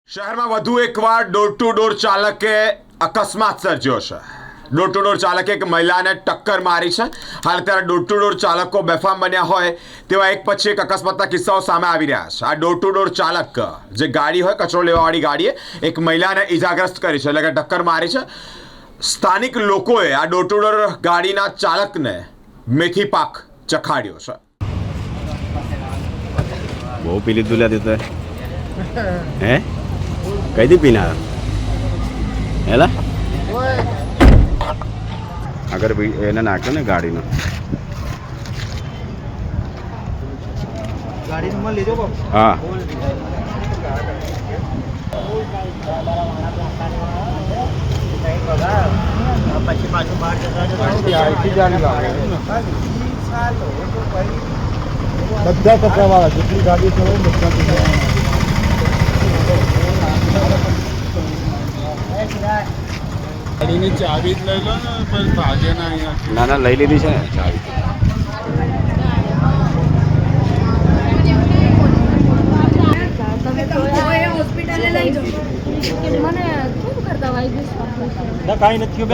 શહેરમાં વધુ એકવાર ડોર ટુ ડોર ચાલકે અકસ્માત સર્જ્યો છે. ડોર ટુ ડોર ચાલકે એક મહિલાને ટક્કર મારી છે. હાલ અત્યારે ડોર ટુ ડોર ચાલકો બેફામ બન્યા હોય તેવા એક પછી એક અકસ્માતના કિસ્સાઓ સામે આવી રહ્યા છે. આ ડોર ટુ ડોર ચાલક જે ગાડી હોય કચરો લેવાવાળી ગાડીએ એક મહિલાને ઈજાગ્રસ્ત કરી છે, એટલે કે ટક્કર મારી છે. સ્થાનિક લોકોએ આ ડોર ટુ ડોર ગાડીના ચાલકને મેથી પાક ચખાડ્યો છે. બહુ પી લીધું લે તે હે કઈ દી પીના હેલા અગર એને નાખ્યો ને ગાડીનો હા પછી પાછું બહાર બધા કચરાવાળા જેટલી ગાડી ચલાવે બધા ગાડીની ચાવી જ લઈ લો ને પછી ભાગે ના અહીંયા. ના ના લઈ લીધી છે ને ચાવી. હોસ્પિટલે લઈ જાઓ મને શું કરતા વાઈ કાંઈ નથી